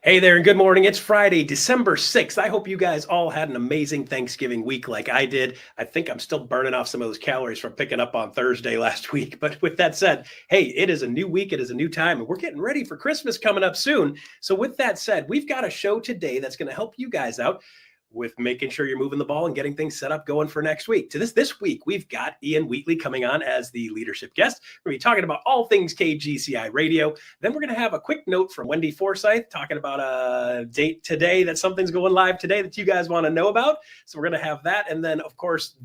Hey there, and good morning. It's Friday, December 6th. I hope you guys all had an amazing Thanksgiving week like I did. I think I'm still burning off some of those calories from picking up on Thursday last week. But with that said, hey, it is a new week. It is a new time, and we're getting ready for Christmas coming up soon. So with that said, we've got a show today that's going to help you guys out with making sure you're moving the ball and getting things set up going for next week. To this week, we've got Ian Wheatley coming on as the leadership guest. We're going to be talking about all things KGCI radio. Then we're going to have a quick note from Wendy Forsythe talking about a date today that something's going live today that you guys want to know about. So we're going to have that. And then, of course,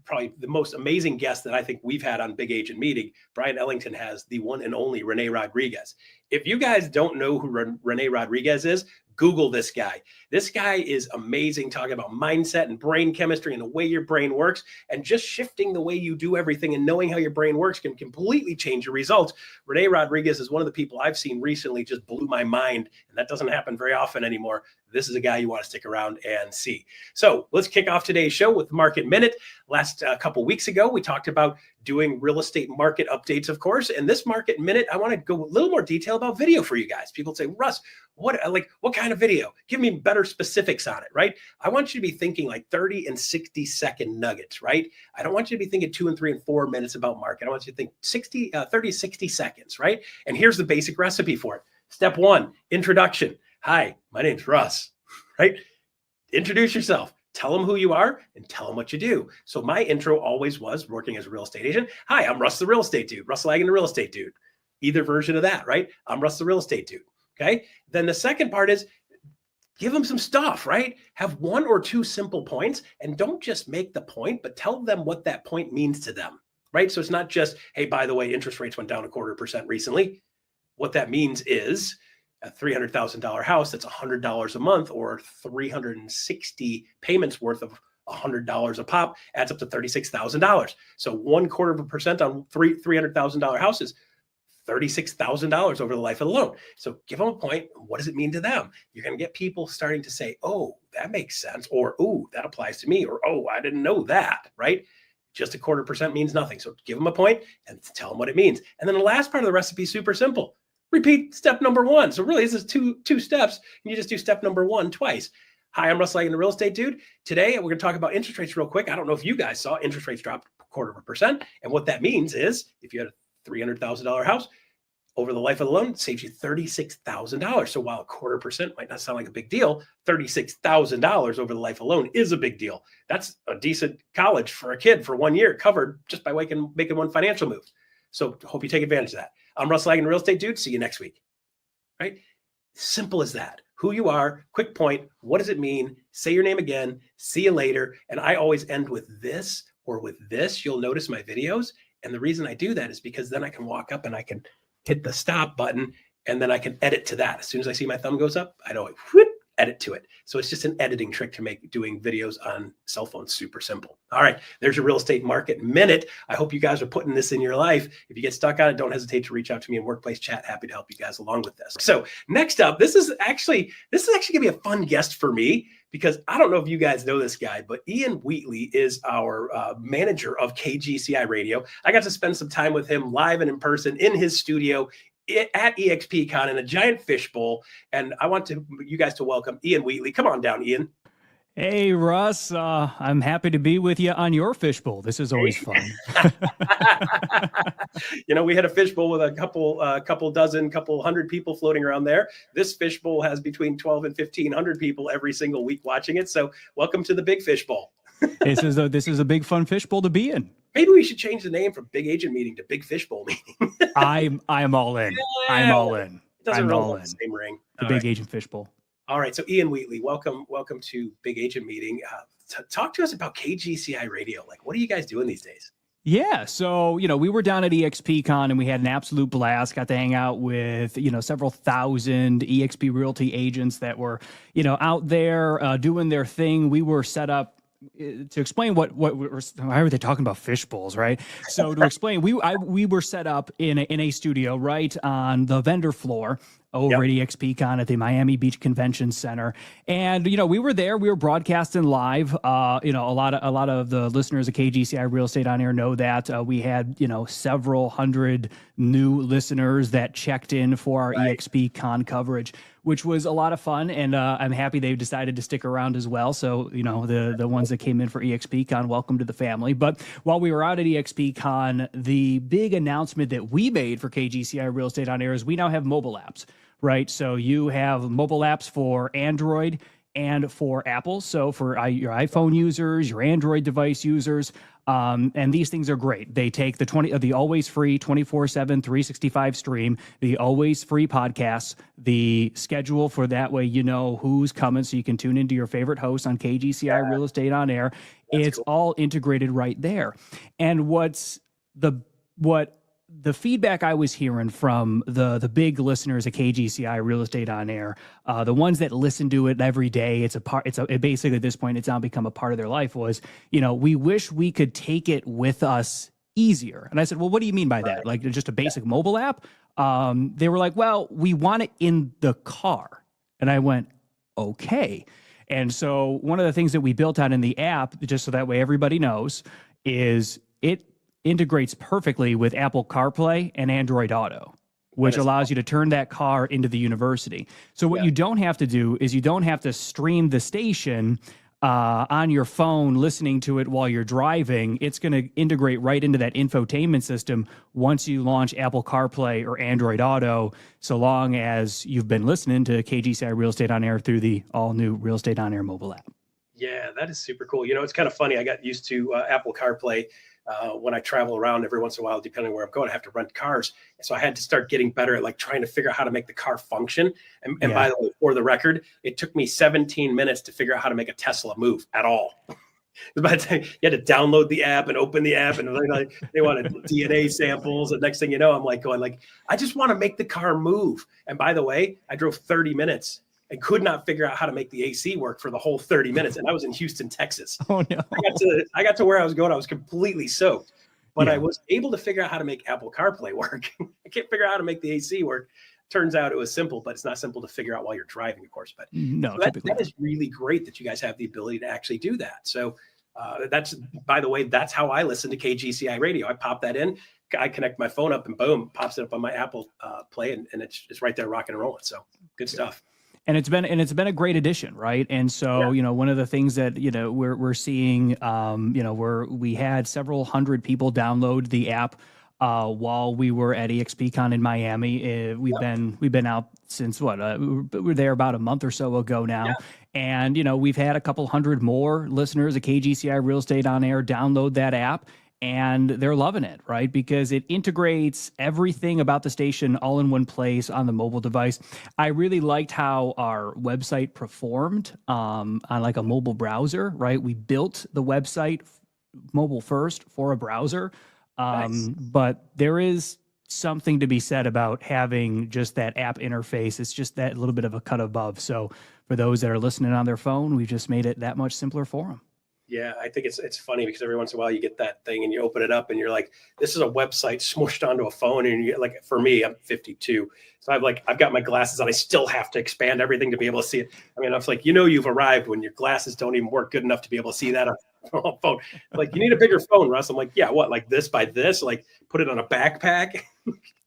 probably the most amazing guest that I think we've had on Big Agent Meeting, Bryon Ellington has the one and only Rene Rodriguez. If you guys don't know who Rene Rodriguez is, Google this guy. This guy is amazing, talking about mindset and brain chemistry and the way your brain works, and just shifting the way you do everything and knowing how your brain works can completely change your results. Rene Rodriguez is one of the people I've seen recently just blew my mind, and that doesn't happen very often anymore. This is a guy you want to stick around and see. So let's kick off today's show with Market Minute. Last couple weeks ago, we talked about doing real estate market updates, of course. And this Market Minute, I want to go a little more detail about video for you guys. People say, Russ, what kind of video? Give me better specifics on it, right? I want you to be thinking like 30 and 60 second nuggets, right? I don't want you to be thinking 2 and 3 and 4 minutes about market. I want you to think 30, 60 seconds, right? And here's the basic recipe for it. Step 1, introduction. Hi, my name's Russ, right? Introduce yourself. Tell them who you are and tell them what you do. So my intro always was working as a real estate agent. Hi, I'm Russ the real estate dude. Russ Lagan the real estate dude. Either version of that, right? I'm Russ the real estate dude. Okay. Then the second part is give them some stuff, right? Have 1 or 2 simple points, and don't just make the point, but tell them what that point means to them, right? So it's not just, hey, by the way, interest rates went down 0.25% recently. What that means is a $300,000 house that's $100 a month, or 360 payments worth of $100 a pop adds up to $36,000. So 0.25% on $300,000 houses, $36,000 over the life of the loan. So give them a point. What does it mean to them? You're going to get people starting to say, oh, that makes sense. Or, oh, that applies to me. Or, oh, I didn't know that, right? Just 0.25% means nothing. So give them a point and tell them what it means. And then the last part of the recipe is super simple. Repeat step number 1. So really, this is two steps. And you just do step number 1 twice. Hi, I'm Russ Lagan, the real estate dude. Today, we're going to talk about interest rates real quick. I don't know if you guys saw interest rates drop 0.25%. And what that means is if you had a $300,000 house, over the life of the loan, it saves you $36,000. So while 0.25% might not sound like a big deal, $36,000 over the life of the loan is a big deal. That's a decent college for a kid for 1 year covered just by making one financial move. So hope you take advantage of that. I'm Russ Lagan, real estate dude. See you next week. Right? Simple as that. Who you are, quick point. What does it mean? Say your name again. See you later. And I always end with this or with this. You'll notice my videos. And the reason I do that is because then I can walk up and I can hit the stop button, and then I can edit to that. As soon as I see my thumb goes up, I know edit to it. So it's just an editing trick to make doing videos on cell phones super simple. All right, there's your real estate market minute. I hope you guys are putting this in your life. If you get stuck on it, don't hesitate to reach out to me in workplace chat. Happy to help you guys along with this. So next up, this is actually gonna be a fun guest for me, because I don't know if you guys know this guy, but Ian Wheatley is our manager of KGCI Radio. I got to spend some time with him live and in person in his studio at EXPCon in a giant fishbowl. And I want you guys to welcome Ian Wheatley. Come on down, Ian. Hey, Russ. I'm happy to be with you on your fishbowl. This is always fun. We had a fishbowl with a couple hundred people floating around there. This fishbowl has between 12 and 1,500 people every single week watching it. So welcome to the big fishbowl. This is a big fun fishbowl to be in. Maybe we should change the name from Big Agent Meeting to Big Fishbowl Meeting. I'm all in. Yeah. I'm all in. It doesn't roll on the same ring. The Big Agent Fishbowl. All right. So Ian Wheatley, welcome to Big Agent Meeting. Talk to us about KGCI Radio. Like, what are you guys doing these days? Yeah. So, we were down at EXPCon and we had an absolute blast. Got to hang out with, several thousand EXP Realty agents that were, out there doing their thing. We were set up to explain why are they talking about fish bowls, right? So to explain, we were set up in a studio right on the vendor floor, over at EXPCon at the Miami Beach Convention Center. And, we were there, we were broadcasting live. A lot of the listeners of KGCI Real Estate On Air know that we had, several hundred new listeners that checked in for our EXPCon coverage, which was a lot of fun. And I'm happy they've decided to stick around as well. So, the ones that came in for EXPCon, welcome to the family. But while we were out at EXPCon, the big announcement that we made for KGCI Real Estate On Air is we now have mobile apps. Right. So you have mobile apps for Android and for Apple. So for your iPhone users, your Android device users, and these things are great. They take the always free 24/7 365 stream, the always free podcasts, the schedule for that way who's coming, so you can tune into your favorite host on KGCI Real Estate On Air. It's cool. All integrated right there. And what the feedback I was hearing from the big listeners of KGCI Real Estate On Air, the ones that listen to it every day, basically at this point, it's now become a part of their life, was, we wish we could take it with us easier. And I said, well, what do you mean by that? Like just a basic mobile app? They were like, well, we want it in the car. And I went, okay. And so one of the things that we built out in the app, just so that way everybody knows, is it integrates perfectly with Apple CarPlay and Android Auto, which allows you to turn that car into the university. So what you don't have to do is you don't have to stream the station on your phone, listening to it while you're driving. It's going to integrate right into that infotainment system once you launch Apple CarPlay or Android Auto, so long as you've been listening to KGCI Real Estate On Air through the all-new Real Estate On Air mobile app. Yeah, that is super cool. It's kind of funny. I got used to Apple CarPlay. When I travel around every once in a while, depending on where I'm going, I have to rent cars. So I had to start getting better at trying to figure out how to make the car function. And by the way, for the record, it took me 17 minutes to figure out how to make a Tesla move at all. By the time you had to download the app and open the app, and they wanted DNA samples. And next thing you know, I'm going I just want to make the car move. And by the way, I drove 30 minutes. and could not figure out how to make the AC work for the whole 30 minutes. And I was in Houston, Texas. Oh, no. I got to where I was going. I was completely soaked, but I was able to figure out how to make Apple CarPlay work. I can't figure out how to make the AC work. Turns out it was simple, but it's not simple to figure out while you're driving, of course. But no, so that is really great that you guys have the ability to actually do that. So that's, by the way, that's how I listen to KGCI radio. I pop that in, I connect my phone up, and boom, pops it up on my Apple Play, and it's right there rocking and rolling. So good stuff. And it's been a great addition, right? And so, one of the things that, we're seeing, we had several hundred people download the app while we were at EXPCon in Miami. We've been out since we were there about a month or so ago now. Yeah. And, we've had a couple hundred more listeners at KGCI Real Estate On Air download that app. And they're loving it, right? Because it integrates everything about the station all in one place on the mobile device. I really liked how our website performed on like a mobile browser, right? We built the website mobile first for a browser. Nice. But there is something to be said about having just that app interface. It's just that little bit of a cut above. So for those that are listening on their phone, we've just made it that much simpler for them. Yeah, I think it's funny because every once in a while you get that thing and you open it up and you're like, this is a website smushed onto a phone. And you get, like, for me, I'm 52. So I've got my glasses on. I still have to expand everything to be able to see it. I mean, I was like, you've arrived when your glasses don't even work good enough to be able to see that on a phone. Like, you need a bigger phone, Russ. I'm like, yeah, what? Like this by this? Like, put it on a backpack?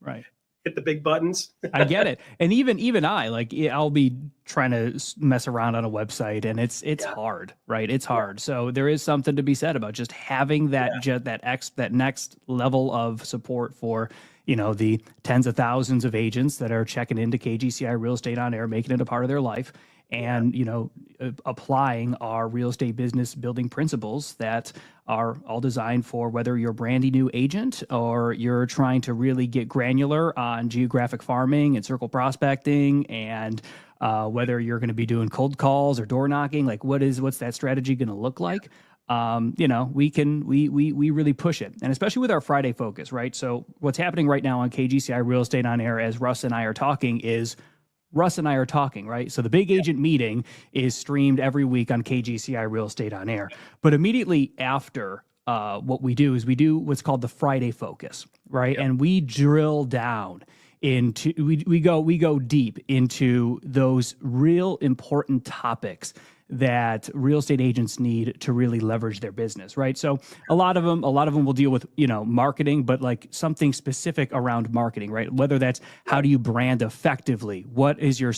Right. Hit the big buttons. I get it. And even I'll be trying to mess around on a website, and it's hard, right? It's hard. So there is something to be said about just having that that next level of support for, the tens of thousands of agents that are checking into KGCI Real Estate On Air, making it a part of their life, and applying our real estate business building principles that are all designed for whether you're a brandy new agent or you're trying to really get granular on geographic farming and circle prospecting, and whether you're going to be doing cold calls or door knocking. Like, what's that strategy going to look like? We really push it, and especially with our Friday focus, right? So what's happening right now on KGCI Real Estate On Air as Russ and I are talking, right? So the big agent meeting is streamed every week on KGCI Real Estate On Air. But immediately after, what we do is we do what's called the Friday focus, right? Yep. And we drill down into we go deep into those real important topics that real estate agents need to really leverage their business, right? So a lot of them will deal with, marketing, but like something specific around marketing, right? Whether that's how do you brand effectively? What is your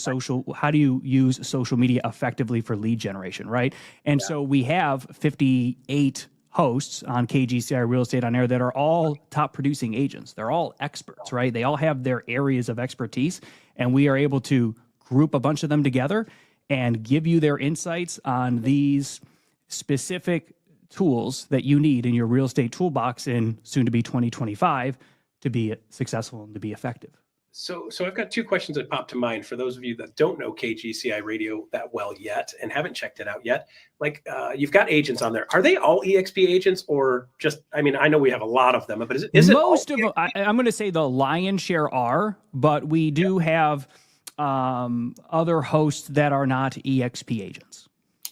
how do you use social media effectively for lead generation, right? And so we have 58 hosts on KGCI Real Estate on Air that are all top producing agents. They're all experts, right? They all have their areas of expertise, and we are able to group a bunch of them together and give you their insights on these specific tools that you need in your real estate toolbox in soon to be 2025 to be successful and to be effective. So I've got two questions that pop to mind for those of you that don't know KGCI Radio that well yet and haven't checked it out yet. Like you've got agents on there. Are they all EXP agents or just, I know we have a lot of them, but is it most of them? I'm going to say the lion's share are, but we do have other hosts that are not EXP agents.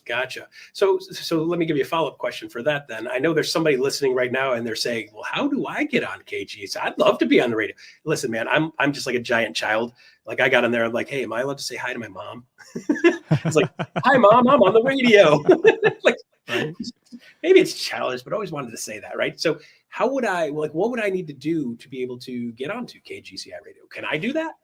Gotcha. So let me give you a follow-up question for that then. I know there's somebody listening right now and they're saying, well, how do I get on KG? I'd love to be on the radio. Listen, man, I'm just like a giant child. Like I got on there, I'm like, hey, am I allowed to say hi to my mom? It's like, hi mom, I'm on the radio. Like, right? Maybe it's childish, but I always wanted to say that, right? So how would what would I need to do to be able to get onto KGCI Radio? Can I do that?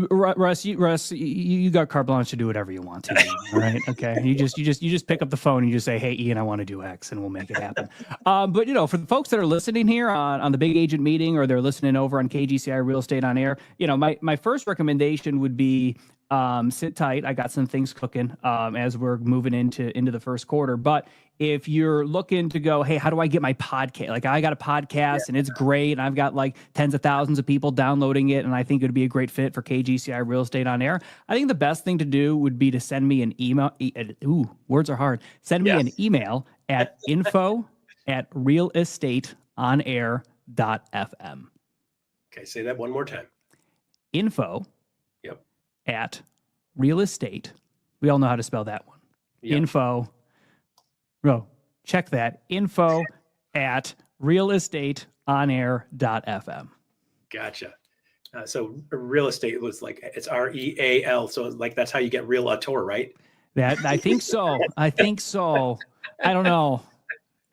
Russ, you got carte blanche to do whatever you want to do, right? Okay. You just pick up the phone and you just say, hey, Ian, I want to do X, and we'll make it happen. But for the folks that are listening here on the Big Agent Meeting, or they're listening over on KGCI Real Estate on Air, my first recommendation would be sit tight. I got some things cooking as we're moving into the first quarter. But if you're looking to go, hey, how do I get my podcast? Like I got a podcast and it's great, and I've got like tens of thousands of people downloading it, and I think it would be a great fit for KGCI Real Estate on Air. I think the best thing to do would be to send me an email. Words are hard. Send me an email at info@realestateonair.fm. Okay, say that one more time. Info at real estate. We all know how to spell that one. Yep. Info. Oh, check that. Info at realestateonair.fm. Gotcha. So real estate was like, it's REAL. So like, that's how you get realtor, right? I think so. I don't know.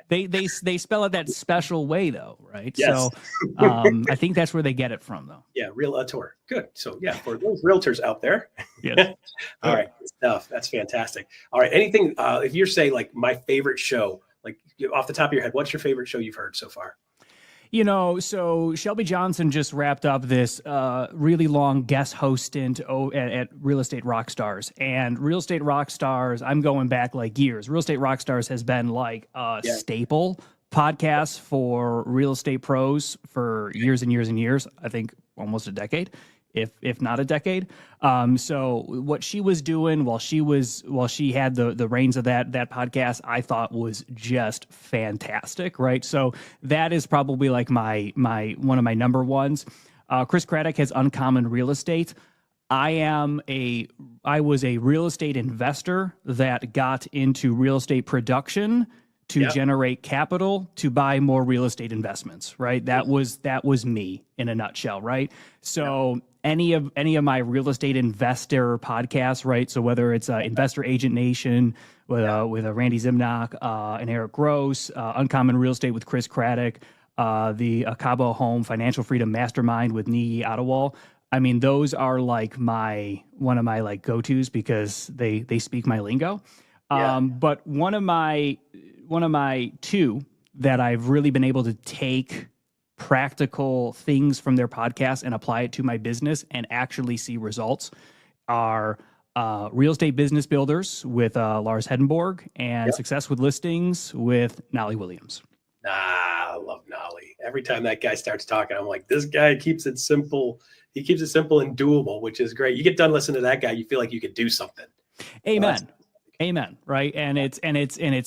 They spell it that special way though, right? Yes. So I think that's where they get it from though. Yeah, realtor. Good. So yeah, for those realtors out there. Yes. All right, good stuff. That's fantastic. All right, anything if you're saying like my favorite show, like off the top of your head, what's your favorite show you've heard so far? So Shelby Johnson just wrapped up this really long guest host stint at Real Estate Rockstars. And Real Estate Rockstars, I'm going back like years. Real Estate Rockstars has been like a staple podcast for real estate pros for years and years and years. I think almost a decade, if not a decade. So what she was doing while she had the reins of that podcast, I thought was just fantastic, right? So that is probably like my one of my number ones. Chris Craddock has Uncommon Real Estate. I was a real estate investor that got into real estate production to generate capital to buy more real estate investments, right? That was me in a nutshell, right? So any of my real estate investor podcasts, right? So whether it's Investor Agent Nation with Randy Zimnock and Eric Gross, Uncommon Real Estate with Chris Craddock, the Cabo Home Financial Freedom Mastermind with Nii Adewale. Those are like one of my like go-tos because they speak my lingo. But one of my two that I've really been able to take practical things from their podcast and apply it to my business and actually see results are Real Estate Business Builders with Lars Hedenborg and Success with Listings with Nolly Williams. I love Nolly. Every time that guy starts talking, I'm like, this guy keeps it simple. He keeps it simple and doable, which is great. You get done listening to that guy, you feel like you could do something. Amen. Amen. Right. And it's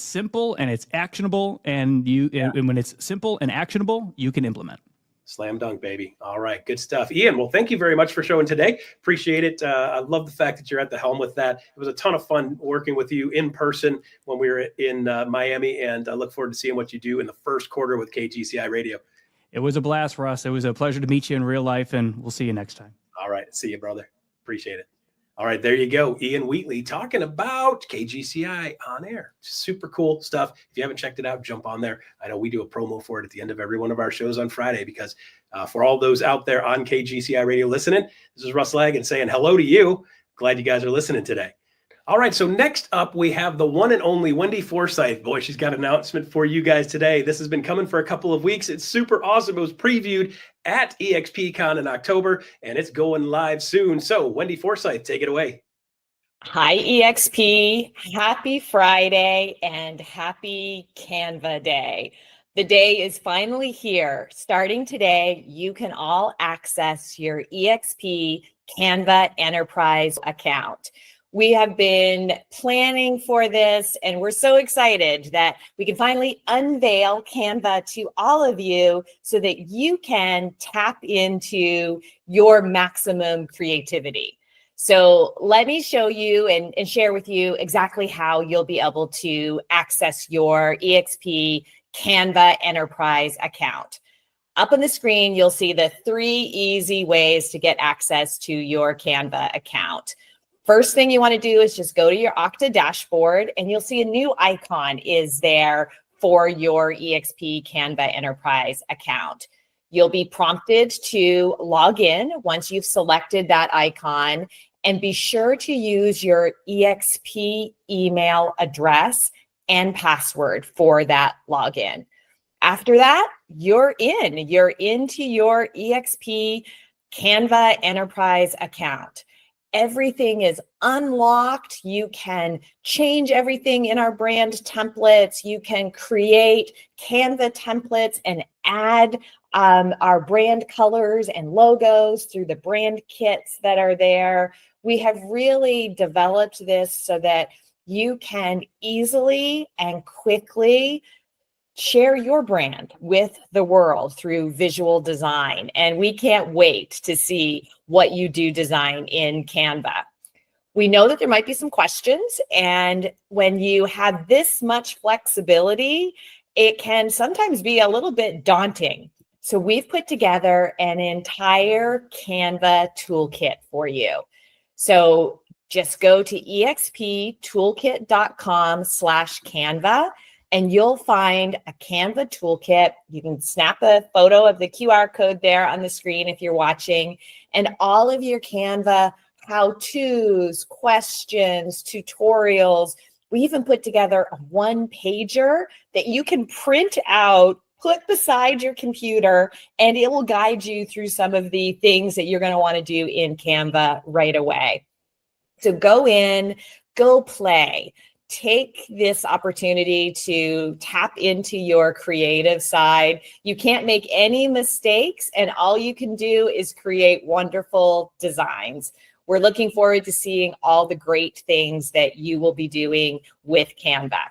simple and it's actionable, and and when it's simple and actionable, you can implement. Slam dunk, baby. All right. Good stuff. Ian, well, thank you very much for showing today. Appreciate it. I love the fact that you're at the helm with that. It was a ton of fun working with you in person when we were in Miami, and I look forward to seeing what you do in the first quarter with KGCI Radio. It was a blast for us. It was a pleasure to meet you in real life, and we'll see you next time. All right. See you, brother. Appreciate it. All right, there you go. Ian Wheatley talking about KGCI on air. Super cool stuff. If you haven't checked it out, jump on there. I know we do a promo for it at the end of every one of our shows on Friday because for all those out there on KGCI radio listening, this is Russ Lagan saying hello to you. Glad you guys are listening today. All right, so next up, we have the one and only Wendy Forsythe. Boy, she's got an announcement for you guys today. This has been coming for a couple of weeks. It's super awesome. It was previewed at EXPCon in October, and it's going live soon. So, Wendy Forsythe, take it away. Hi, EXP. Happy Friday and happy Canva Day. The day is finally here. Starting today, you can all access your EXP Canva Enterprise account. We have been planning for this, and we're so excited that we can finally unveil Canva to all of you so that you can tap into your maximum creativity. So let me show you and share with you exactly how you'll be able to access your EXP Canva Enterprise account. Up on the screen, you'll see the 3 easy ways to get access to your Canva account. First thing you want to do is just go to your Okta dashboard, and you'll see a new icon is there for your EXP Canva Enterprise account. You'll be prompted to log in once you've selected that icon, and be sure to use your EXP email address and password for that login. After that, you're into your EXP Canva Enterprise account. Everything is unlocked. You can change everything in our brand templates. You can create Canva templates and add our brand colors and logos through the brand kits that are there. We have really developed this so that you can easily and quickly share your brand with the world through visual design. And we can't wait to see what you do design in Canva. We know that there might be some questions, and when you have this much flexibility, it can sometimes be a little bit daunting. So we've put together an entire Canva toolkit for you. So just go to exptoolkit.com/Canva, and you'll find a Canva toolkit. You can snap a photo of the QR code there on the screen if you're watching, and all of your Canva how-tos, questions, tutorials. We even put together a one-pager that you can print out, put beside your computer, and it will guide you through some of the things that you're going to want to do in Canva right away. So go in, go play. Take this opportunity to tap into your creative side. You can't make any mistakes, and all you can do is create wonderful designs. We're looking forward to seeing all the great things that you will be doing with Canva.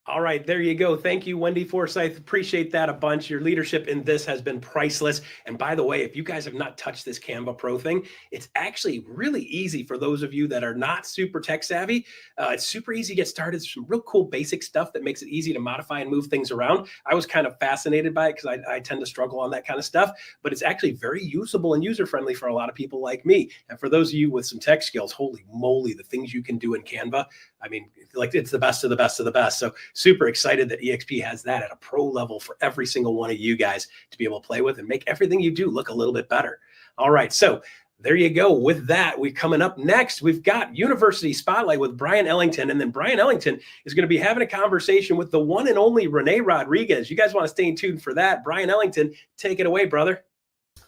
All right, there you go. Thank you, Wendy Forsythe. Appreciate that a bunch. Your leadership in this has been priceless. And by the way, if you guys have not touched this Canva Pro thing, it's actually really easy for those of you that are not super tech savvy. It's super easy to get started. There's some real cool basic stuff that makes it easy to modify and move things around. I was kind of fascinated by it because I tend to struggle on that kind of stuff, but it's actually very usable and user-friendly for a lot of people like me. And for those of you with some tech skills, holy moly, the things you can do in Canva. I mean, like, it's the best of the best of the best. So super excited that EXP has that at a pro level for every single one of you guys to be able to play with and make everything you do look a little bit better. All right, so there you go. With that, we're coming up next. We've got University Spotlight with Bryon Ellington, and then Bryon Ellington is going to be having a conversation with the one and only Rene Rodriguez. You guys want to stay tuned for that. Bryon Ellington, take it away, brother.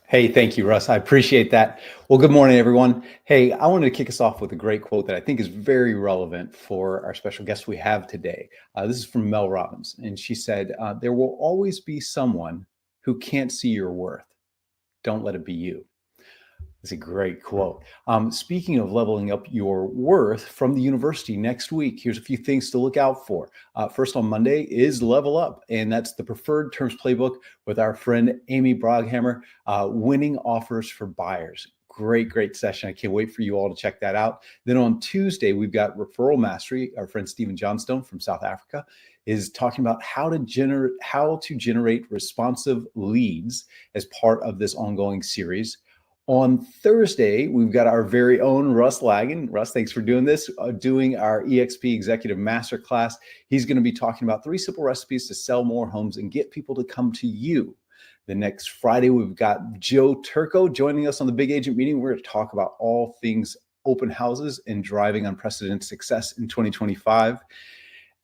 Hey, thank you, Russ. I appreciate that. Well, good morning, everyone. Hey, I wanted to kick us off with a great quote that I think is very relevant for our special guest we have today. This is from Mel Robbins, and she said, there will always be someone who can't see your worth. Don't let it be you. It's a great quote. Speaking of leveling up your worth from the university next week, here's a few things to look out for. First on Monday is Level Up, and that's the preferred terms playbook with our friend Amy Broghammer, winning offers for buyers. great session. I can't wait for you all to check that out. Then on Tuesday, we've got Referral Mastery. Our friend Stephen Johnstone from South Africa is talking about how to generate responsive leads as part of this ongoing series. On Thursday, we've got our very own Russ Lagan. Russ, thanks for doing this, doing our EXP Executive Masterclass. He's going to be talking about 3 simple recipes to sell more homes and get people to come to you. The next Friday, we've got Joe Turco joining us on the Big Agent Meeting. We're going to talk about all things open houses and driving unprecedented success in 2025.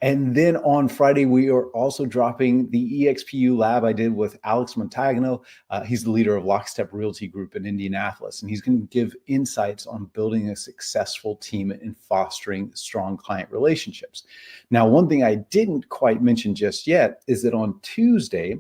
And then on Friday, we are also dropping the EXPU Lab I did with Alex Montagno. He's the leader of Lockstep Realty Group in Indianapolis, and he's going to give insights on building a successful team and fostering strong client relationships. Now, one thing I didn't quite mention just yet is that on Tuesday,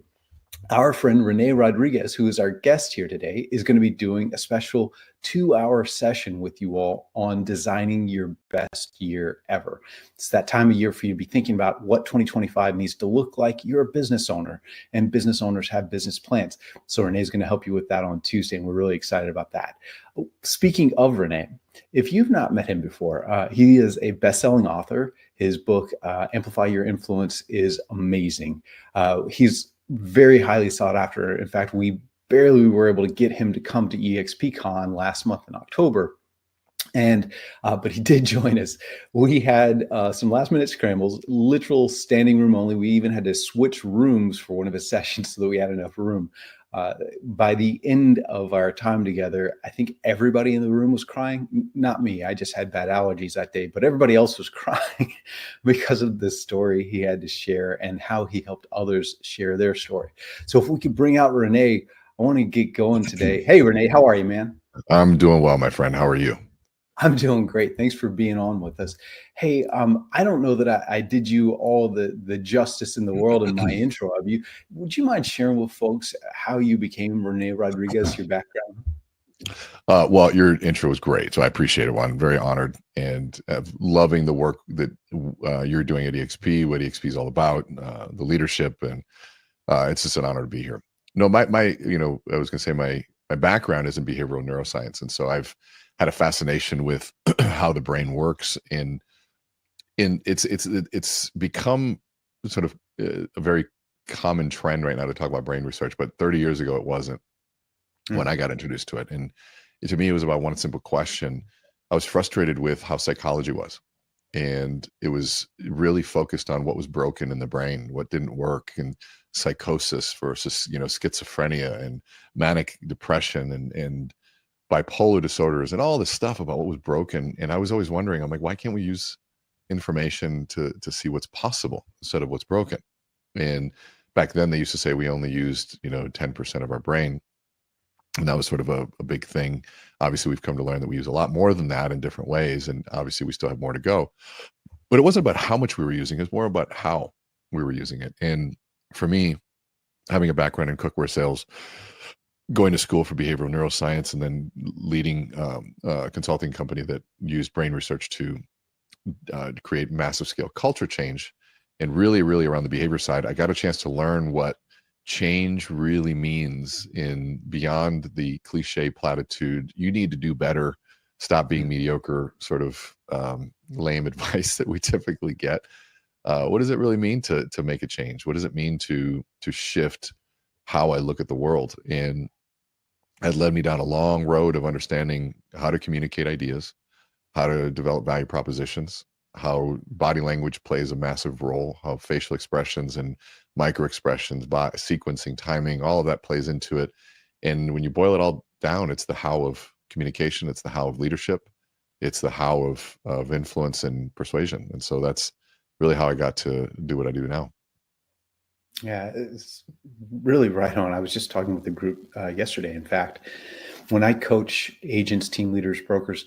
our friend Rene Rodriguez, who is our guest here today, is going to be doing a special 2-hour session with you all on designing your best year ever. It's that time of year for you to be thinking about what 2025 needs to look like. You're a business owner, and business owners have business plans. So Rene is going to help you with that on Tuesday, and we're really excited about that. Speaking of Rene, if you've not met him before, he is a best-selling author. His book, Amplify Your Influence, is amazing. He's very highly sought after. In fact, we barely were able to get him to come to EXPCon last month in October. But he did join us. We had some last minute scrambles, literal standing room only. We even had to switch rooms for one of his sessions so that we had enough room. By the end of our time together, I think everybody in the room was crying. Not me. I just had bad allergies that day, but everybody else was crying because of the story he had to share and how he helped others share their story. So if we could bring out Rene, I want to get going today. Hey, Rene, how are you, man? I'm doing well, my friend. How are you? I'm doing great. Thanks for being on with us. Hey, I don't know that I did you all the justice in the world in my intro of you. Would you mind sharing with folks how you became Rene Rodriguez, your background? Well, your intro was great, so I appreciate it. Well, I'm very honored and loving the work that you're doing at EXP, what EXP is all about, the leadership, and it's just an honor to be here. No, I was going to say my background is in behavioral neuroscience, and so I've had a fascination with how the brain works, and it's become sort of a very common trend right now to talk about brain research. But 30 years ago, it wasn't when I got introduced to it. And to me, it was about one simple question. I was frustrated with how psychology was, and it was really focused on what was broken in the brain, what didn't work, and psychosis versus schizophrenia and manic depression and bipolar disorders and all this stuff about what was broken. And I was always wondering, I'm like, why can't we use information to see what's possible instead of what's broken? And back then they used to say we only used 10% of our brain, and that was sort of a big thing. Obviously we've come to learn that we use a lot more than that in different ways, and obviously we still have more to go. But it wasn't about how much we were using, it was more about how we were using it. And for me, having a background in cookware sales, going to school for behavioral neuroscience, and then leading a consulting company that used brain research to create massive scale culture change, and really around the behavior side, I got a chance to learn what change really means in beyond the cliche platitude, you need to do better, stop being mediocre, sort of lame advice that we typically get. What does it really mean to make a change? What does it mean to shift how I look at the world? And it led me down a long road of understanding how to communicate ideas, how to develop value propositions, how body language plays a massive role, how facial expressions and micro expressions, sequencing, timing, all of that plays into it. And when you boil it all down, it's the how of communication, it's the how of leadership, it's the how of influence and persuasion. And so that's really how I got to do what I do now. Yeah, it's really right on. I was just talking with the group yesterday. In fact, when I coach agents, team leaders, brokers,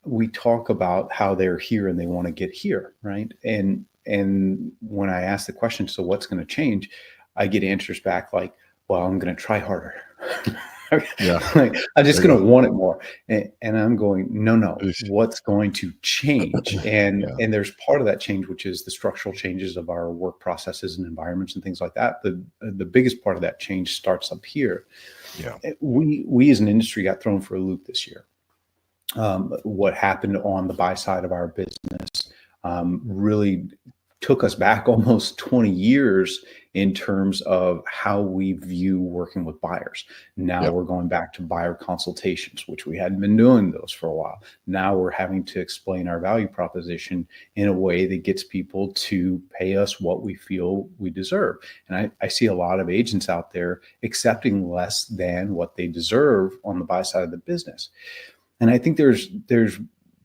we talk about how they're here and they want to get here, right? And when I ask the question, so what's going to change? I get answers back like, well, I'm going to try harder. Yeah. Like, I'm just going to want it more. And I'm going, no, what's going to change? And there's part of that change, which is the structural changes of our work processes and environments and things like that. The biggest part of that change starts up here. Yeah. We as an industry got thrown for a loop this year. What happened on the buy side of our business really took us back almost 20 years in terms of how we view working with buyers. Now Yep. we're going back to buyer consultations, which we hadn't been doing those for a while. Now we're having to explain our value proposition in a way that gets people to pay us what we feel we deserve. And I see a lot of agents out there accepting less than what they deserve on the buy side of the business. And I think there's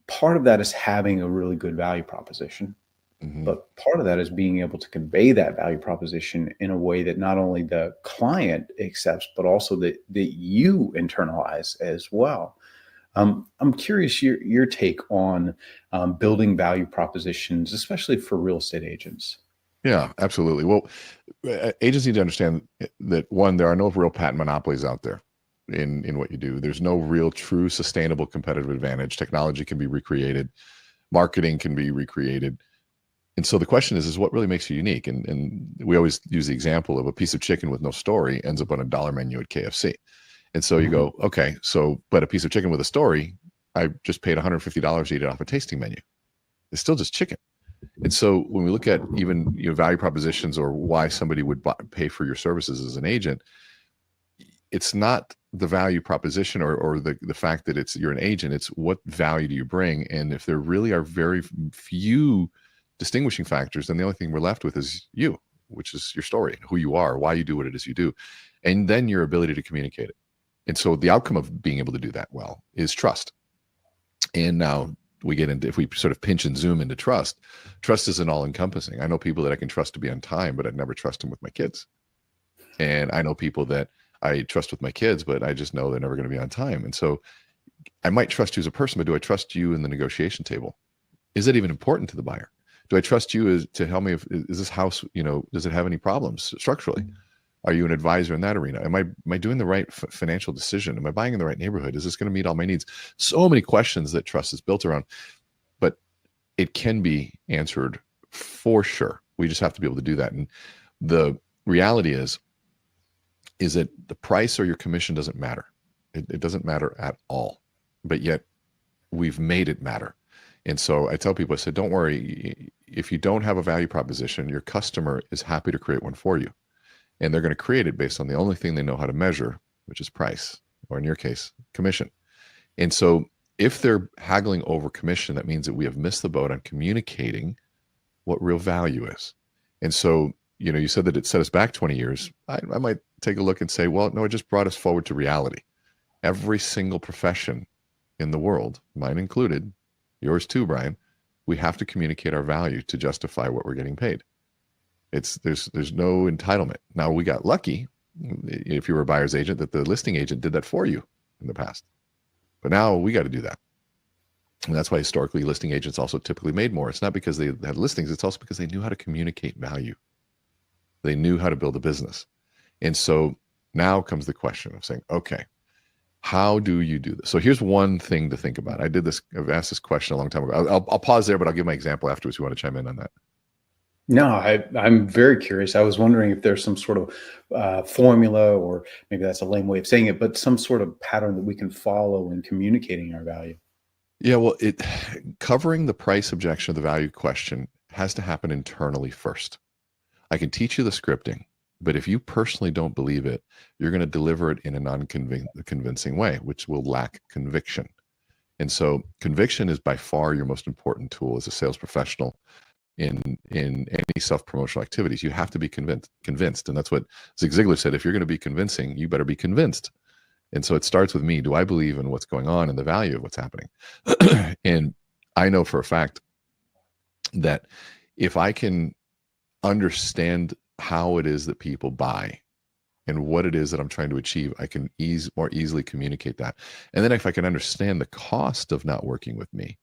part of that is having a really good value proposition. Mhm. But part of that is being able to convey that value proposition in a way that not only the client accepts, but also that you internalize as well. I'm curious your take on building value propositions, especially for real estate agents. Yeah, absolutely. Well, agents need to understand that, one, there are no real patent monopolies out there in what you do. There's no real true sustainable competitive advantage. Technology can be recreated, marketing can be recreated. And so the question is what really makes you unique? And we always use the example of a piece of chicken with no story ends up on a $1 menu at KFC. And so you go, okay, but a piece of chicken with a story, I just paid $150 to eat it off a tasting menu. It's still just chicken. And so when we look at even value propositions or why somebody would pay for your services as an agent, it's not the value proposition or the fact that you're an agent. It's what value do you bring? And if there really are very few distinguishing factors, then the only thing we're left with is you, which is your story, who you are, why you do what it is you do, and then your ability to communicate it. And so the outcome of being able to do that well is trust. And now we get into, if we sort of pinch and zoom into trust isn't all encompassing. I know people that I can trust to be on time, but I'd never trust them with my kids. And I know people that I trust with my kids, but I just know they're never going to be on time. And so I might trust you as a person, but do I trust you in the negotiation table? Is it even important to the buyer? Do I trust you to help me? Is this house, does it have any problems structurally? Are you an advisor in that arena? Am I doing the right financial decision? Am I buying in the right neighborhood? Is this going to meet all my needs? So many questions that trust is built around, but it can be answered for sure. We just have to be able to do that. And the reality is that the price or your commission doesn't matter. It doesn't matter at all, but yet we've made it matter. And so I tell people, I said, don't worry. If you don't have a value proposition, your customer is happy to create one for you. And they're going to create it based on the only thing they know how to measure, which is price, or in your case, commission. And so if they're haggling over commission, that means that we have missed the boat on communicating what real value is. And so, you said that it set us back 20 years. I might take a look and say, well, no, it just brought us forward to reality. Every single profession in the world, mine included, yours too, Bryon, we have to communicate our value to justify what we're getting paid. There's no entitlement. Now, we got lucky, if you were a buyer's agent, that the listing agent did that for you in the past. But now we got to do that. And that's why historically listing agents also typically made more. It's not because they had listings, it's also because they knew how to communicate value. They knew how to build a business. And so now comes the question of saying, okay, how do you do this? So here's one thing to think about. I've asked this question a long time ago. I'll pause there, but I'll give my example afterwards if you want to chime in on that. No, I'm very curious. I was wondering if there's some sort of formula, or maybe that's a lame way of saying it, but some sort of pattern that we can follow in communicating our value. Yeah, well, covering the price objection of the value question has to happen internally first. I can teach you the scripting, but if you personally don't believe it, you're going to deliver it in a non-convincing way, which will lack conviction. And so conviction is by far your most important tool as a sales professional in any self-promotional activities. You have to be convinced. And that's what Zig Ziglar said. If you're going to be convincing, you better be convinced. And so it starts with me. Do I believe in what's going on and the value of what's happening? And I know for a fact that if I can understand how it is that people buy and what it is that I'm trying to achieve, I can more easily communicate that. And then if I can understand the cost of not working with me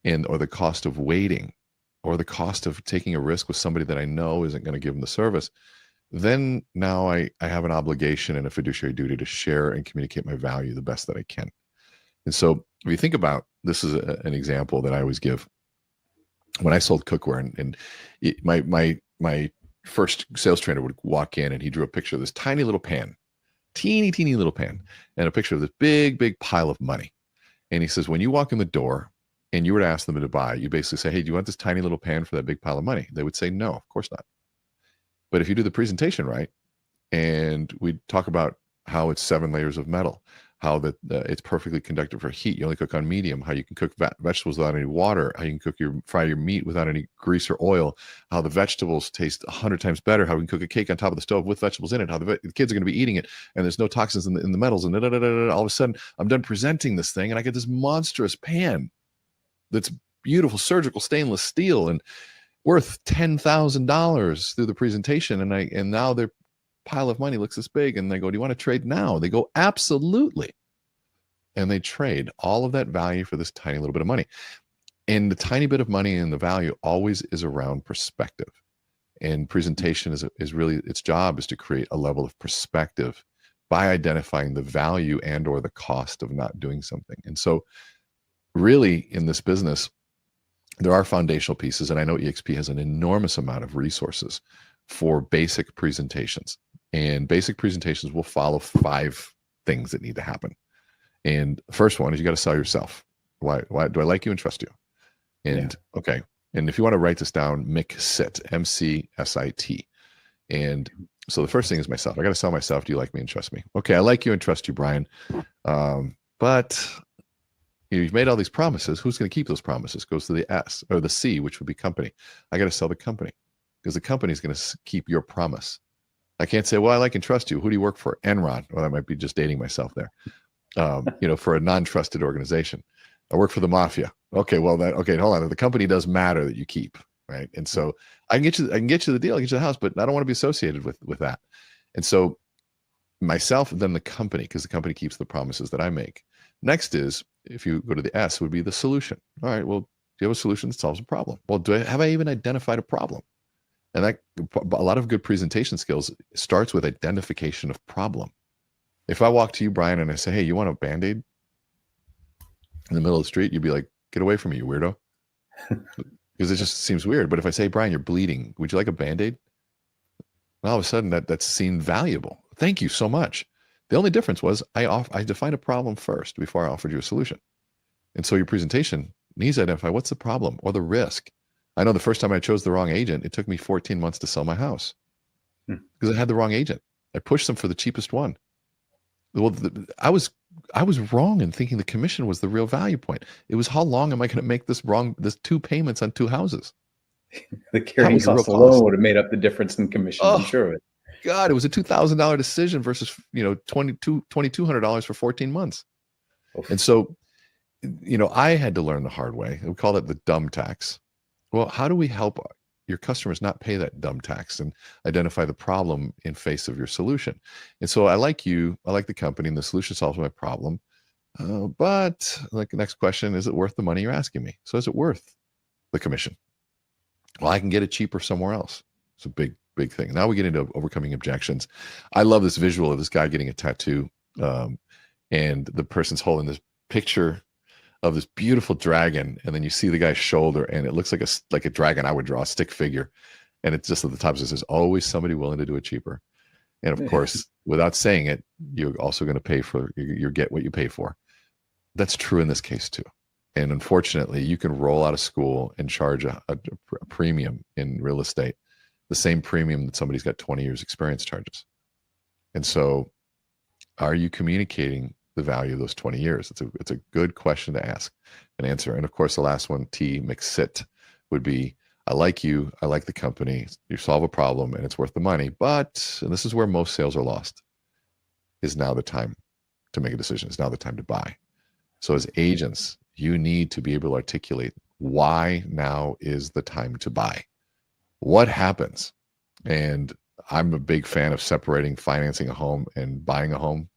or the cost of waiting or the cost of taking a risk with somebody that I know isn't going to give them the service, then now I have an obligation and a fiduciary duty to share and communicate my value the best that I can. And so if you think about, this is an example that I always give. When I sold cookware, and my first sales trainer would walk in and he drew a picture of this tiny little pan. teeny little pan, and a picture of this big pile of money. And he says, when you walk in the door and you were to ask them to buy, you basically say, hey, do you want this tiny little pan for that big pile of money? They would say, no, of course not. But if you do the presentation right, and we talk about how it's 7 layers of metal, how that it's perfectly conductive for heat, you only cook on medium, how you can cook vegetables without any water, how you can fry your meat without any grease or oil, how the vegetables taste 100 times better, how we can cook a cake on top of the stove with vegetables in it, how the kids are going to be eating it, and there's no toxins in the metals, and all of a sudden I'm done presenting this thing, and I get this monstrous pan that's beautiful surgical stainless steel and worth $10,000 through the presentation, and now their pile of money looks this big, and they go, do you want to trade now? They go, absolutely. And they trade all of that value for this tiny little bit of money. And the tiny bit of money and the value always is around perspective. And presentation is really, its job is to create a level of perspective by identifying the value and or the cost of not doing something. And so really in this business, there are foundational pieces, and I know EXP has an enormous amount of resources for basic presentations. And basic presentations will follow 5 things that need to happen. And the first one is you got to sell yourself. Why do I like you and trust you? And okay. And if you want to write this down, MCSIT, MCSIT. And so the first thing is myself. I got to sell myself. Do you like me and trust me? Okay, I like you and trust you, Bryon. But you've made all these promises. Who's going to keep those promises? Goes to the S or the C, which would be company. I got to sell the company because the company is going to keep your promise. I can't say, well, I like and trust you. Who do you work for? Enron. Well, I might be just dating myself there. For a non-trusted organization. I work for the mafia. Okay, well, hold on. The company does matter that you keep, right? And so I can get you the deal, I can get you the house, but I don't want to be associated with that. And so myself, then the company, because the company keeps the promises that I make. Next is, if you go to the S, would be the solution. All right, well, do you have a solution that solves a problem? Well, have I even identified a problem? And that a lot of good presentation skills starts with identification of problem. If I walk to you, Bryon, and I say, hey, you want a Band-Aid in the middle of the street? You'd be like, get away from me, you weirdo. Because it just seems weird. But if I say, Bryon, you're bleeding, would you like a Band-Aid? All of a sudden that's seen valuable. Thank you so much. The only difference was I defined a problem first before I offered you a solution. And so your presentation needs to identify what's the problem or the risk. I know the first time I chose the wrong agent, it took me 14 months to sell my house because I had the wrong agent. I pushed them for the cheapest one. Well, I was wrong in thinking the commission was the real value point. It was how long am I going to make this 2 payments on 2 houses? The carrying cost alone would have made up the difference in commission. I'm sure of it. God, it was a $2,000 decision versus $2,200 for 14 months. Oof. And so, I had to learn the hard way. We call it the dumb tax. Well, how do we help your customers not pay that dumb tax and identify the problem in face of your solution? And so I like you, I like the company, and the solution solves my problem. But like the next question, is it worth the money you're asking me? So is it worth the commission? Well, I can get it cheaper somewhere else. It's a big thing. Now we get into overcoming objections. I love this visual of this guy getting a tattoo. And the person's holding this picture of this beautiful dragon, and then you see the guy's shoulder, and it looks like a dragon I would draw, a stick figure, and it's just at the top it says, always somebody willing to do it cheaper. And of course, without saying it, you're also going to pay for you get what you pay for. That's true in this case too. And unfortunately, you can roll out of school and charge a premium in real estate, the same premium that somebody's got 20 years experience charges. And so, are you communicating the value of those 20 years? It's a good question to ask and answer. And of course, the last one, T, MCSIT, would be, I like you, I like the company, you solve a problem and it's worth the money, but, and this is where most sales are lost, is now the time to make a decision. It's now the time to buy. So as agents, you need to be able to articulate why now is the time to buy. What happens? And I'm a big fan of separating financing a home and buying a home,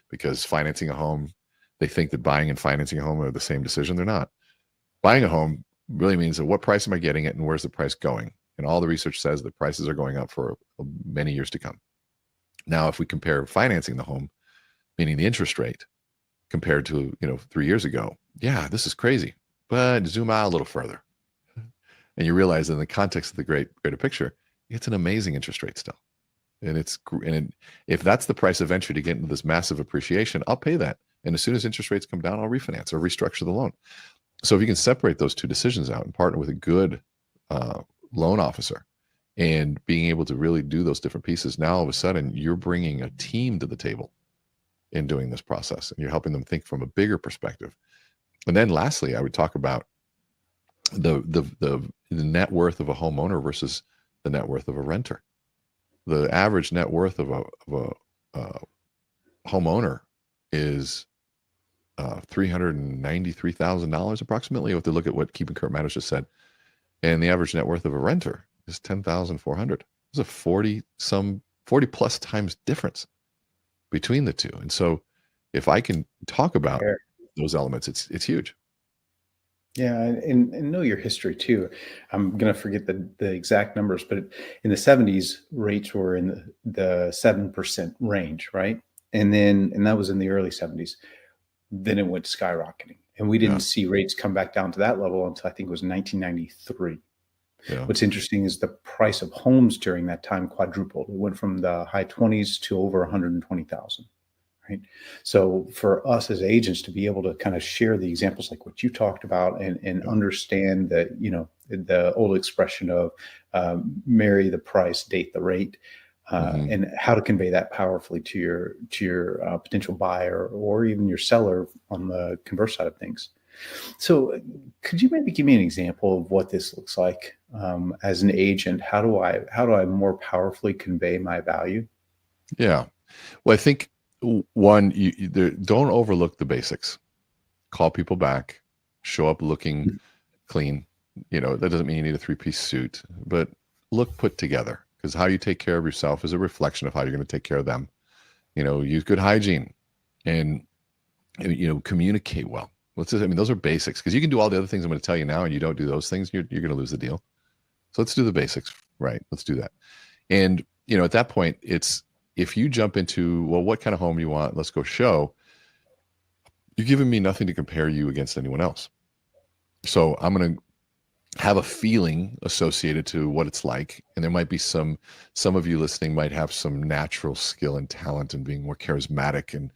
because financing a home, they think that buying and financing a home are the same decision. They're not. Buying a home really means that what price am I getting it and where's the price going? And all the research says that prices are going up for many years to come. Now, if we compare financing the home, meaning the interest rate, compared to 3 years ago, yeah, this is crazy. But zoom out a little further, and you realize in the context of the greater picture, it's an amazing interest rate still. And if that's the price of entry to get into this massive appreciation, I'll pay that. And as soon as interest rates come down, I'll refinance or restructure the loan. So if you can separate those two decisions out and partner with a good loan officer and being able to really do those different pieces, now all of a sudden you're bringing a team to the table in doing this process, and you're helping them think from a bigger perspective. And then lastly, I would talk about the net worth of a homeowner versus the net worth of a renter. The average net worth of a homeowner is $393,000 approximately, if they look at what Keeping Current Matters just said. And the average net worth of a renter is $10,400. There's a 40 plus times difference between the two. And so if I can talk about those elements, it's huge. Yeah, and know your history too. I'm going to forget the exact numbers, but in the 70s, rates were in the 7% range, right? And that was in the early 70s. Then it went skyrocketing, and we didn't see rates come back down to that level until I think it was 1993. Yeah. What's interesting is the price of homes during that time quadrupled. It went from the high 20s to over 120,000. Right. So for us as agents to be able to kind of share the examples like what you talked about and understand that, the old expression of marry the price, date the rate, and how to convey that powerfully to your potential buyer or even your seller on the converse side of things. So could you maybe give me an example of what this looks like as an agent? How do I more powerfully convey my value? Yeah. Well, I think one, don't overlook the basics. Call people back, show up looking clean. That doesn't mean you need a 3-piece suit, but look put together, because how you take care of yourself is a reflection of how you're going to take care of them. Use good hygiene and, communicate well. Those are basics, because you can do all the other things I'm going to tell you now, and you don't do those things, you're going to lose the deal. So let's do the basics, right? Let's do that. And, at that point, if you jump into, well, what kind of home you want, let's go show, you're giving me nothing to compare you against anyone else. So I'm going to have a feeling associated to what it's like. And there might be some of you listening might have some natural skill and talent in being more charismatic and,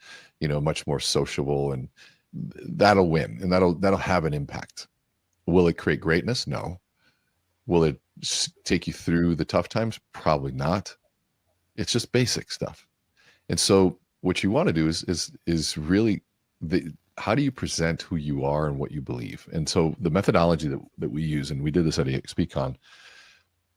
much more sociable, and that'll win, and that'll have an impact. Will it create greatness? No. Will it take you through the tough times? Probably not. It's just basic stuff. And so what you want to do is really how do you present who you are and what you believe? And so the methodology that we use, and we did this at EXPCon,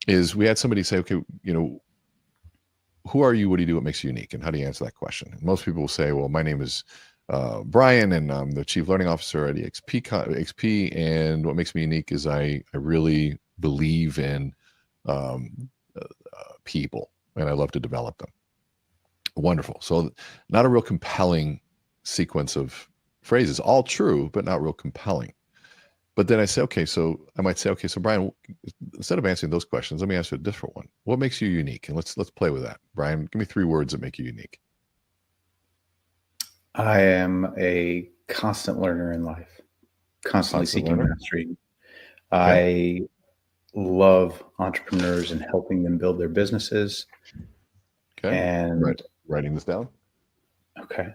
is we had somebody say, okay, who are you? What do you do? What makes you unique? And how do you answer that question? And most people will say, well, my name is Bryon, and I'm the Chief Learning Officer at EXP. And what makes me unique is I really believe in people, and I love to develop them. Wonderful. So not a real compelling sequence of phrases, all true, but not real compelling. But then I say, I might say, so Bryon, instead of answering those questions, let me ask you a different one. What makes you unique? And let's play with that. Bryon, give me 3 words that make you unique. I am a constant learner in life, constantly seeking mastery. Okay. I love entrepreneurs and helping them build their businesses. Okay. And writing this down. Okay.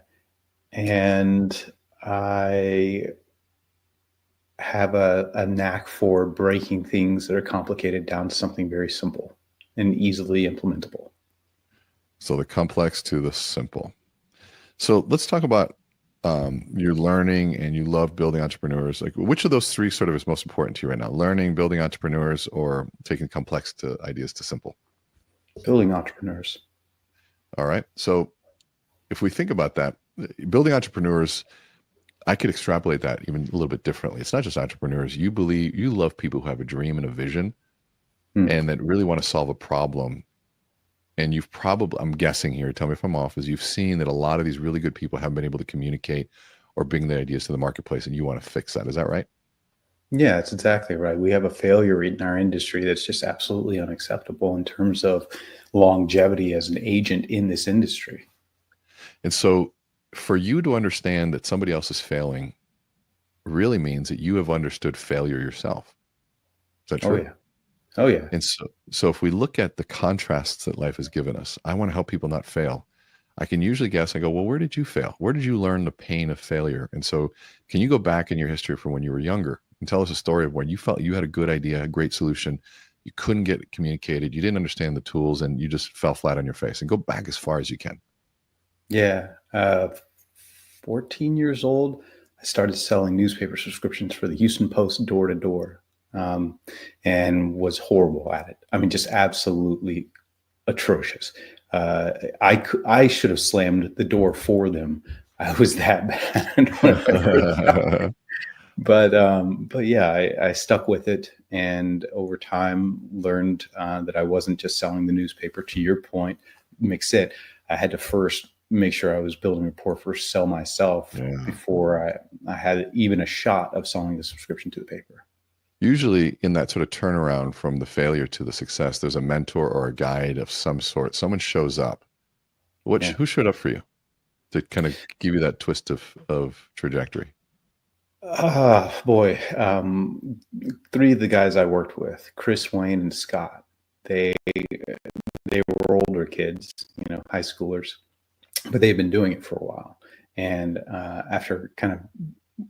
And I have a knack for breaking things that are complicated down to something very simple and easily implementable. So the complex to the simple. So let's talk about you're learning and you love building entrepreneurs. Like, which of those 3 sort of is most important to you right now? Learning, building entrepreneurs, or taking complex ideas to simple? Building entrepreneurs. All right. So if we think about that, building entrepreneurs, I could extrapolate that even a little bit differently. It's not just entrepreneurs. You love people who have a dream and a vision and that really want to solve a problem. And you've probably, I'm guessing here, tell me if I'm off, is you've seen that a lot of these really good people haven't been able to communicate or bring their ideas to the marketplace, and you want to fix that. Is that right? Yeah, that's exactly right. We have a failure rate in our industry that's just absolutely unacceptable in terms of longevity as an agent in this industry. And so for you to understand that somebody else is failing really means that you have understood failure yourself. Is that true? Oh, yeah. Oh yeah. And so if we look at the contrasts that life has given us, I want to help people not fail. I can usually guess, I go, well, where did you fail? Where did you learn the pain of failure? And so can you go back in your history from when you were younger and tell us a story of when you felt you had a good idea, a great solution, you couldn't get it communicated, you didn't understand the tools, and you just fell flat on your face, and go back as far as you can. Yeah. 14 years old, I started selling newspaper subscriptions for the Houston Post door to door, and was horrible at it. I mean, just absolutely atrocious. I should have slammed the door for them. I was that bad when I first started. But yeah, I stuck with it, and over time learned that I wasn't just selling the newspaper. To your point, mix it. I had to first make sure I was building rapport, first sell myself before I had even a shot of selling the subscription to the paper. Usually in that sort of turnaround from the failure to the success, there's a mentor or a guide of some sort. Someone shows up. Who showed up for you to kind of give you that twist of trajectory? Boy, 3 of the guys I worked with, Chris, Wayne, and Scott, they were older kids, high schoolers, but they've been doing it for a while. And after kind of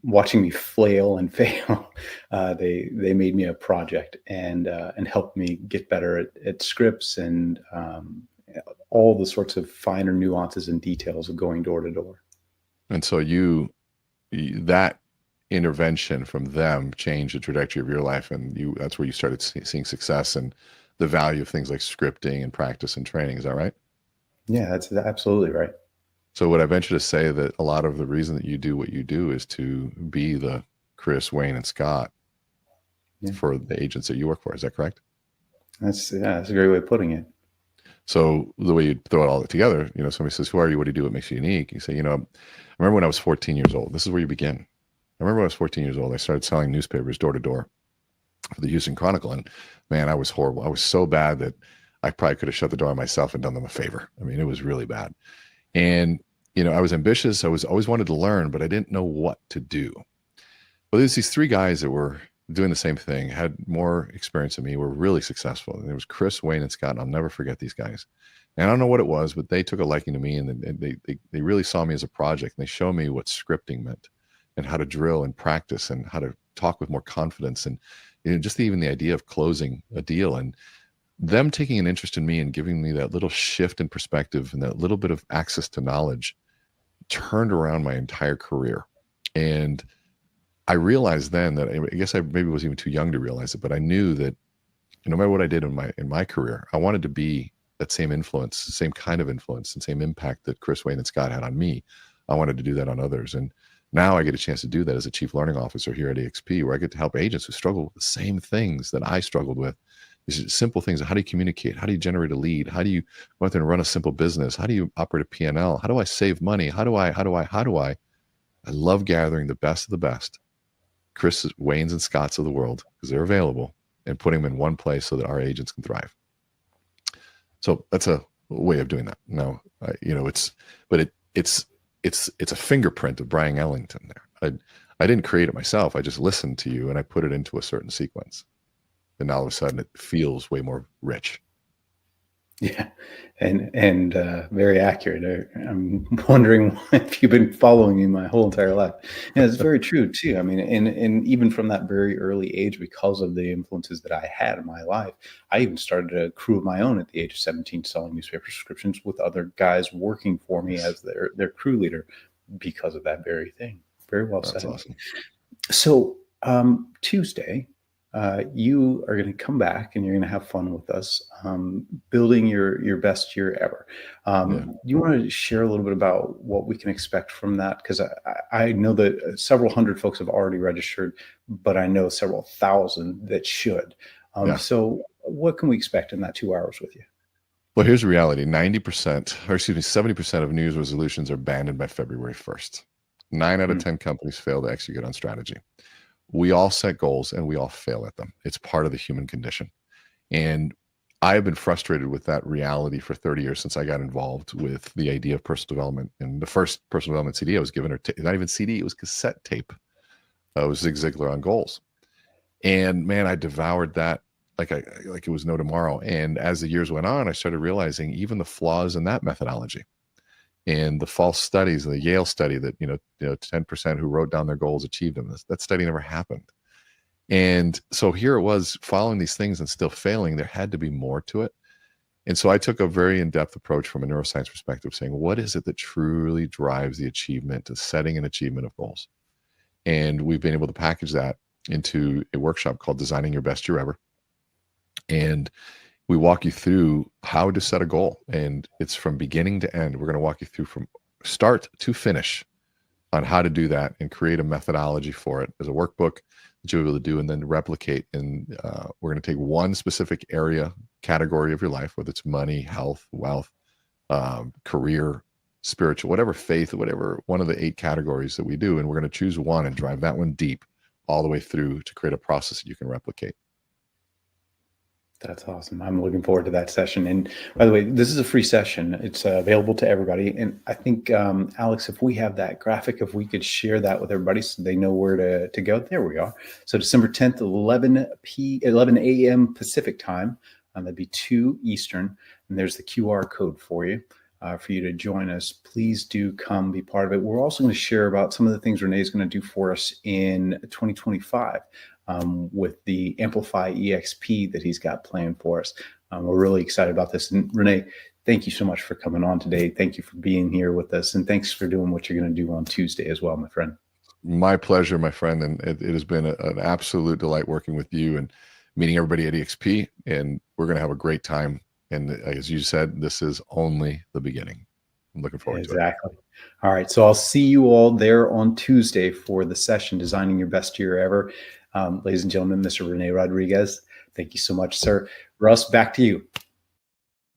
watching me flail and fail, they made me a project and helped me get better at scripts and all the sorts of finer nuances and details of going door to door. And so that intervention from them changed the trajectory of your life, and that's where you started seeing success and the value of things like scripting and practice and training. Is that right? Yeah, that's absolutely right. So would I venture to say that a lot of the reason that you do what you do is to be the Chris, Wayne, and Scott for the agents that you work for? Is that correct? That's a great way of putting it. So the way you throw it all together, somebody says, who are you? What do you do? What makes you unique? You say, I remember when I was 14 years old. This is where you begin. I remember when I was 14 years old, I started selling newspapers door to door for the Houston Chronicle. And man, I was horrible. I was so bad that I probably could have shut the door on myself and done them a favor. I mean, it was really bad. And, I was ambitious. I always wanted to learn, but I didn't know what to do. Well, there's these 3 guys that were doing the same thing, had more experience than me, were really successful. And there was Chris, Wayne, and Scott, and I'll never forget these guys. And I don't know what it was, but they took a liking to me, and they really saw me as a project, and they showed me what scripting meant and how to drill and practice and how to talk with more confidence, and just even the idea of closing a deal. And them taking an interest in me and giving me that little shift in perspective and that little bit of access to knowledge turned around my entire career. And I realized then that, I guess I maybe was even too young to realize it, but I knew that no matter what I did in my career, I wanted to be that same influence, the same kind of influence and same impact that Chris, Wayne, and Scott had on me. I wanted to do that on others. And now I get a chance to do that as a chief learning officer here at EXP, where I get to help agents who struggle with the same things that I struggled with. These simple things. How do you communicate? How do you generate a lead? How do you go out there and run a simple business? How do you operate a P&L? How do I save money? How do I? I love gathering the best of the best, Chris, Waynes, and Scotts of the world, because they're available, and putting them in one place so that our agents can thrive. So that's a way of doing that. Now, it's a fingerprint of Bryon Ellington there. I didn't create it myself. I just listened to you and I put it into a certain sequence. And now all of a sudden it feels way more rich. Yeah, and very accurate. I'm wondering if you've been following me my whole entire life. Yeah, it's very true too. I mean, and even from that very early age, because of the influences that I had in my life, I even started a crew of my own at the age of 17, selling newspaper subscriptions with other guys working for me as their crew leader because of that very thing. Very well said. That's awesome. So Tuesday, you are going to come back and you're going to have fun with us, building your best year ever. You want to share a little bit about what we can expect from that? Because I know that several hundred folks have already registered, but I know several thousand that should. So what can we expect in that 2 hours with you? Well, here's the reality. 70% of New Year's resolutions are abandoned by February 1st. 9 out of 10 companies fail to execute on strategy. We all set goals and we all fail at them. It's part of the human condition. And I have been frustrated with that reality for 30 years since I got involved with the idea of personal development. And the first personal development CD I was given, not even CD, it was cassette tape. It was Zig Ziglar on goals. And man, I devoured that like it was no tomorrow. And as the years went on, I started realizing even the flaws in that methodology and the false studies, the Yale study that, 10% who wrote down their goals achieved them. That study never happened. And so here it was following these things and still failing. There had to be more to it. And so I took a very in-depth approach from a neuroscience perspective, saying, what is it that truly drives the achievement, to setting and achievement of goals? And we've been able to package that into a workshop called Designing Your Best Year Ever. And we walk you through how to set a goal. And it's from beginning to end. We're going to walk you through from start to finish on how to do that and create a methodology for it as a workbook that you'll be able to do and then replicate. And we're going to take one specific area, category of your life, whether it's money, health, wealth, career, spiritual, whatever, faith, whatever, one of the 8 categories that we do. And we're going to choose one and drive that one deep all the way through to create a process that you can replicate. That's awesome. I'm looking forward to that session. And by the way, this is a free session. It's available to everybody. And I think, Alex, if we have that graphic, if we could share that with everybody so they know where to go. There we are. So December 10th, 11 a.m. Pacific time. That'd be 2 Eastern. And there's the QR code for you to join us. Please do come be part of it. We're also going to share about some of the things Rene is going to do for us in 2025. With the Amplify EXP that he's got planned for us. We're really excited about this. And Rene, thank you so much for coming on today. Thank you for being here with us. And thanks for doing what you're going to do on Tuesday as well, my friend. My pleasure, my friend. And it has been an absolute delight working with you and meeting everybody at EXP. And we're going to have a great time. And as you said, this is only the beginning. I'm looking forward to it. Exactly. All right. So I'll see you all there on Tuesday for the session, Designing Your Best Year Ever. Ladies and gentlemen, Mr. Rene Rodriguez, thank you so much, sir. Russ, back to you.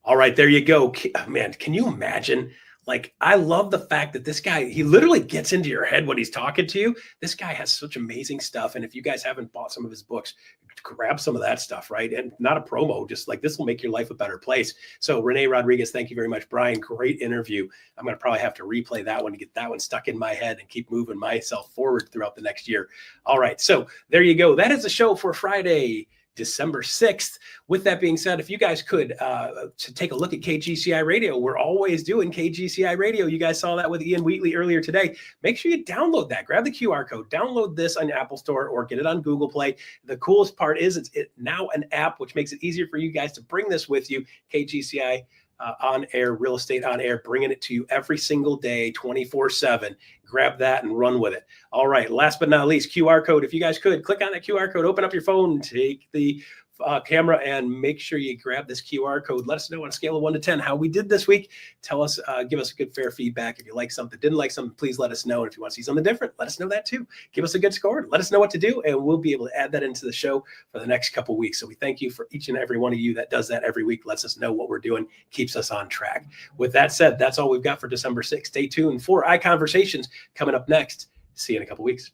All right, there you go. Man, can you imagine? Like, I love the fact that this guy, he literally gets into your head when he's talking to you. This guy has such amazing stuff. And if you guys haven't bought some of his books, grab some of that stuff, right? And not a promo, just like this will make your life a better place. So Rene Rodriguez, thank you very much. Bryon, great interview. I'm going to probably have to replay that one to get that one stuck in my head and keep moving myself forward throughout the next year. All right, so there you go. That is the show for Friday, December 6th. With that being said, if you guys could to take a look at KGCI Radio, we're always doing KGCI Radio. You guys saw that with Ian Wheatley earlier today. Make sure you download that. Grab the QR code, download this on Apple Store or get it on Google Play. The coolest part is it's now an app, which makes it easier for you guys to bring this with you. KGCI on air, real estate on air, bringing it to you every single day, 24/7. Grab that and run with it. All right. Last but not least, QR code. If you guys could click on that QR code, open up your phone, take the camera and make sure you grab this QR code. Let us know on a scale of 1 to 10 how we did this week. Tell us, give us a good fair feedback. If you like something, didn't like something, please let us know. And if you want to see something different, let us know that too. Give us a good score. Let us know what to do, and we'll be able to add that into the show for the next couple of weeks. So we thank you for each and every one of you that does that every week, lets us know what we're doing, keeps us on track. With that said, that's all we've got for December 6th. Stay tuned for iConversations coming up next. See you in a couple of weeks.